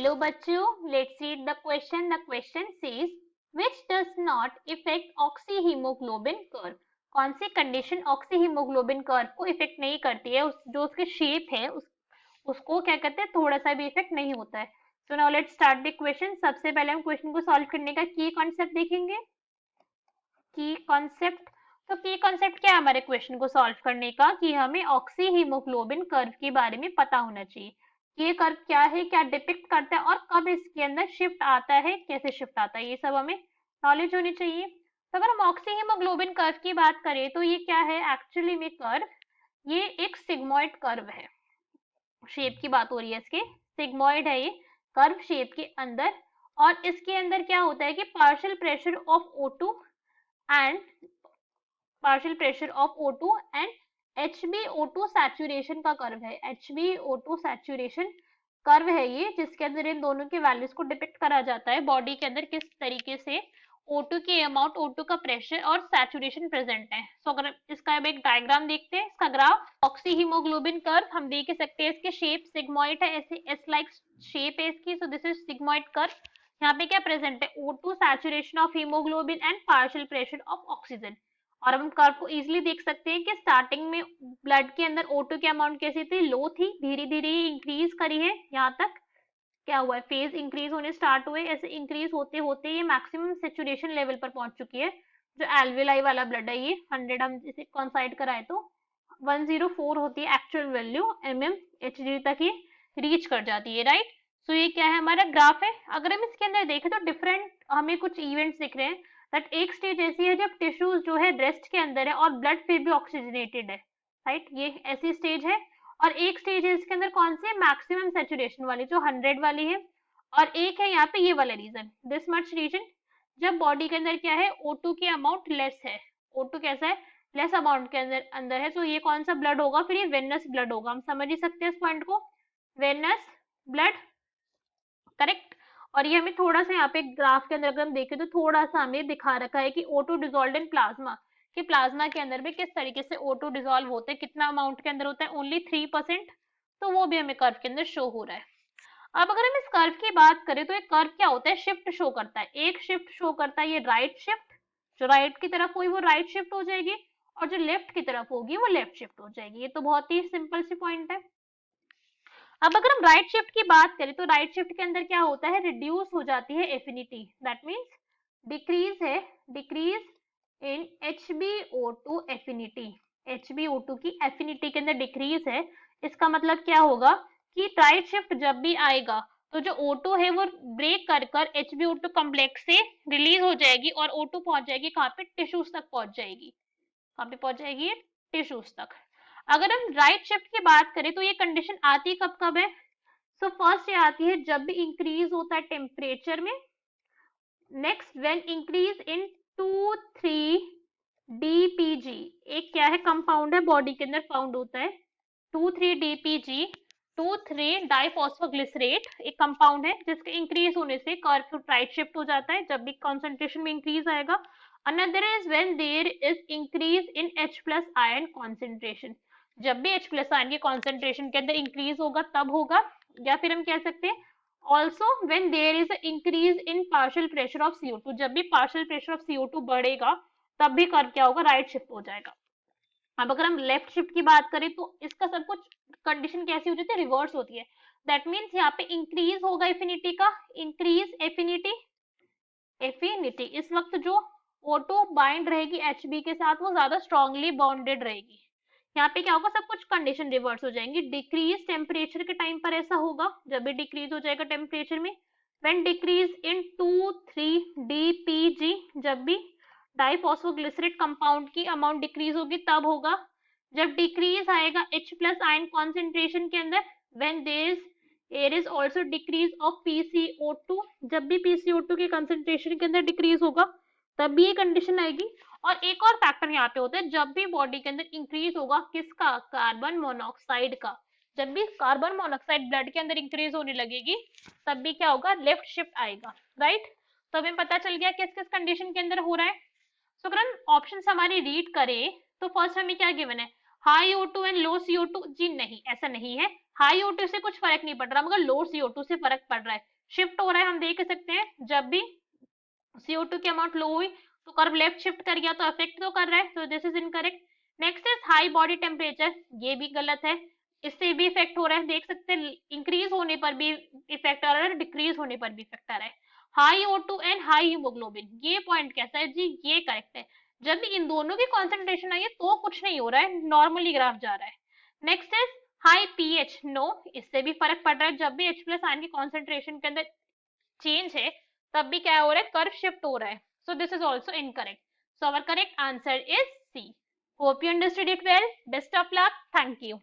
Hello बच्चों, let's read the question. The question says which does not effect oxy haemoglobin curve. कौन सी condition oxy haemoglobin curve को effect नहीं करती है, जो उसके शेप है उसको क्या कहते हैं, थोड़ा सा भी इफेक्ट नहीं होता है. So now let's start the question. सबसे पहले हम क्वेश्चन को सॉल्व करने का की कॉन्सेप्ट देखेंगे. की कॉन्सेप्ट, तो की कॉन्सेप्ट क्या है हमारे क्वेश्चन को सॉल्व करने का, कि हमें ऑक्सी हीमोग्लोबिन कर्व के बारे में पता होना चाहिए. ये कर्व क्या है, क्या डिपिक्ट करता है और कब इसके अंदर शिफ्ट आता है, कैसे शिफ्ट आता है, ये सब हमें नॉलेज होनी चाहिए. तो अगर हम ऑक्सी हीमोग्लोबिन कर्व की बात करें तो ये क्या है एक्चुअली में कर्व, ये एक सिग्मॉइड कर्व है. शेप की बात हो रही है इसके, सिग्मॉइड है ये कर्व शेप के अंदर. और इसके अंदर क्या होता है कि partial pressure of O2 and partial pressure of O2 and HbO2 saturation का कर्व है. HbO2 सैचुरेशन कर्व है ये, जिसके अंदर इन दोनों के वैल्यूज को डिपिक्ट करा जाता है बॉडी के अंदर किस तरीके से O2 की अमाउंट, O2 का प्रेशर और सैचुरेशन प्रेजेंट है. सो अगर इसका अब एक डायग्राम देखते हैं, इसका ग्राफ ऑक्सी हीमोग्लोबिन कर्व हम देख सकते हैं. इसके शेप सिग्मॉइड है, ऐसे एस लाइक शेप है इसकी. सो दिस इज सिग्मॉइड कर्व. यहाँ पे क्या प्रेजेंट है, O2 saturation of haemoglobin and partial pressure of oxygen. और हम कर्व को इजीली देख सकते हैं कि स्टार्टिंग में ब्लड के अंदर O2 की अमाउंट कैसी थी, लो थी, धीरे धीरे इंक्रीज करी है. यहाँ तक क्या हुआ है, फेज इंक्रीज होने स्टार्ट हुए. ऐसे इंक्रीज होते होते ये मैक्सिमम सेचुरेशन लेवल पर पहुंच चुकी है. जो एल्वेलाई वाला ब्लड है, ये 100 हम इसे कंसाइड कराए तो 104 होती है एक्चुअल वैल्यू mmHg तक ये रीच कर जाती है. राइट. सो ये क्या है, हमारा ग्राफ है. अगर हम इसके अंदर देखें तो डिफरेंट हमें कुछ इवेंट्स दिख रहे हैं. दैट एक स्टेज ऐसी है जब टिश्यूज जो है रेस्ट के अंदर है और ब्लड फिर भी ऑक्सीजनेटेड है. राइट, ये ऐसी स्टेज है. और एक स्टेज है इसके अंदर कौन सी, मैक्सिमम सैचुरेशन वाली जो 100 वाली है. और एक है यहाँ पे ये वाला रीजन, दिस मच रीजन, जब बॉडी के अंदर क्या है, O2 की अमाउंट लेस है. O2 कैसा है, लेस अमाउंट के अंदर अंदर है. तो ये कौन सा ब्लड होगा, फिर ये वेनस ब्लड होगा. हम समझ ही सकते हैं इस पॉइंट को, वेनस ब्लड. करेक्ट. और ये हमें थोड़ा सा यहाँ पे ग्राफ के अंदर अगर हम देखें तो थोड़ा सा हमें दिखा रखा है कि O2 डिजोल्व इन प्लाज्मा, कि प्लाज्मा के अंदर भी किस तरीके से O2 डिजोल्व होते हैं, कितना अमाउंट के अंदर होता है, ओनली 3%. तो वो भी हमें कर्व के अंदर शो हो रहा है. अब अगर हम इस कर्व की बात करें तो एक कर्व क्या होता है, शिफ्ट शो करता है. एक शिफ्ट शो करता है ये राइट शिफ्ट, जो राइट की तरफ हुई वो राइट शिफ्ट हो जाएगी, और जो लेफ्ट की तरफ होगी वो लेफ्ट शिफ्ट हो जाएगी. ये तो बहुत ही सिंपल सी पॉइंट है. अब अगर हम राइट शिफ्ट की बात करें तो राइट शिफ्ट के अंदर क्या होता है, रिड्यूस हो जाती है एफिनिटी. दैट मींस डिक्रीज है, decrease in HbO2 affinity. HbO2 की एफिनिटी के अंदर डिक्रीज है. इसका मतलब क्या होगा कि राइट शिफ्ट जब भी आएगा तो जो O2 है वो ब्रेक कर कर HbO2 कॉम्प्लेक्स से रिलीज हो जाएगी और O2 पहुंच जाएगी कहाँ पे, टिश्यूज तक पहुंच जाएगी. कहाँ पे पहुंच जाएगी, टिश्यूज तक. अगर हम राइट शिफ्ट की बात करें तो ये कंडीशन आती कब कब है. सो फर्स्ट ये आती है जब भी इंक्रीज होता है टेम्परेचर में. Next when increase in 2,3 DPG, एक क्या है, कंपाउंड है बॉडी के अंदर फाउंड होता है 2,3 DPG, 2,3 डाइफॉस्फोग्लिसरेट, एक कंपाउंड है जिसके इंक्रीज होने से कर्व राइट शिफ्ट हो जाता है जब भी कॉन्सेंट्रेशन में इंक्रीज आएगा. Another is when there is increase in H+ ion concentration, जब भी H+ आयन के कॉन्सेंट्रेशन के अंदर इंक्रीज होगा तब होगा. या फिर हम कह सकते हैं also when there is increase in partial pressure of CO2, जब भी पार्शियल प्रेशर ऑफ CO2 बढ़ेगा तब भी कर्व क्या होगा, राइट शिफ्ट हो जाएगा. अब अगर हम लेफ्ट शिफ्ट की बात करें तो इसका सब कुछ कंडीशन कैसी हो जाती है, रिवर्स होती है. दैट मीन्स यहाँ पे इंक्रीज होगा एफिनिटी का, इंक्रीज एफिनिटी, एफिनिटी इस वक्त जो O2 बाइंड रहेगी Hb के साथ वो ज्यादा स्ट्रांगली बॉन्डेड रहेगी. यहाँ पे क्या होगा, सब कुछ कंडीशन रिवर्स हो जाएंगी. डिक्रीज टेम्परेचर के टाइम पर ऐसा होगा जब भी डिक्रीज हो जाएगा टेम्परेचर में. व्हेन डिक्रीज इन 2,3 DPG, जब भी डाइफॉस्फोग्लिसरेट कंपाउंड की अमाउंट डिक्रीज होगी तब होगा. जब डिक्रीज आएगा H+ आयन कॉन्सेंट्रेशन के अंदर, when there is also decrease of PCO2, जब भी PCO2 के कंसेंट्रेशन के अंदर डिक्रीज होगा तब भी ये कंडीशन आएगी. और एक और फैक्टर यहाँ पे होता है, जब भी बॉडी के अंदर इंक्रीज होगा किसका, कार्बन मोनोऑक्साइड का. जब भी कार्बन मोनोऑक्साइड ब्लड के अंदर इंक्रीज होने लगेगी तब भी क्या होगा, लेफ्ट शिफ्ट आएगा. राइट. तो हमें पता चल गया किस किस कंडीशन के अंदर हो रहा है. सो अगर हम ऑप्शन हमारी रीड करें तो फर्स्ट हमें क्या गिवन है, high O2 and low CO2. जी नहीं, ऐसा नहीं है. हाई O2 से कुछ फर्क नहीं पड़ रहा मगर लो CO2 से फर्क पड़ रहा है. शिफ्ट हो रहा है, हम देख सकते हैं जब भी CO2 की अमाउंट लो हुई तो कर्व लेफ्ट शिफ्ट कर गया, तो अफेक्ट तो कर रहा है, तो this is incorrect. Next is high body temperature, ये भी गलत है, इससे भी इफेक्ट हो रहा है, देख सकते हैं इंक्रीज होने पर भी इफेक्ट आ रहा है, डिक्रीज होने पर भी इफेक्ट आ रहा है। High O2 and high haemoglobin, ये पॉइंट कैसा है जी, ये करेक्ट है, जब भी इन दोनों की कॉन्सेंट्रेशन आई है तो कुछ नहीं हो रहा है, नॉर्मली ग्राफ जा रहा है। Next is high pH, no, इससे भी फर्क पड़ रहा है, जब भी H+ आयन की कॉन्सेंट्रेशन के अंदर चेंज है तब भी क्या हो रहा है, कर्व शिफ्ट हो रहा है, so this is also incorrect. So our correct answer is C. Hope you understood it well, best of luck, thank you.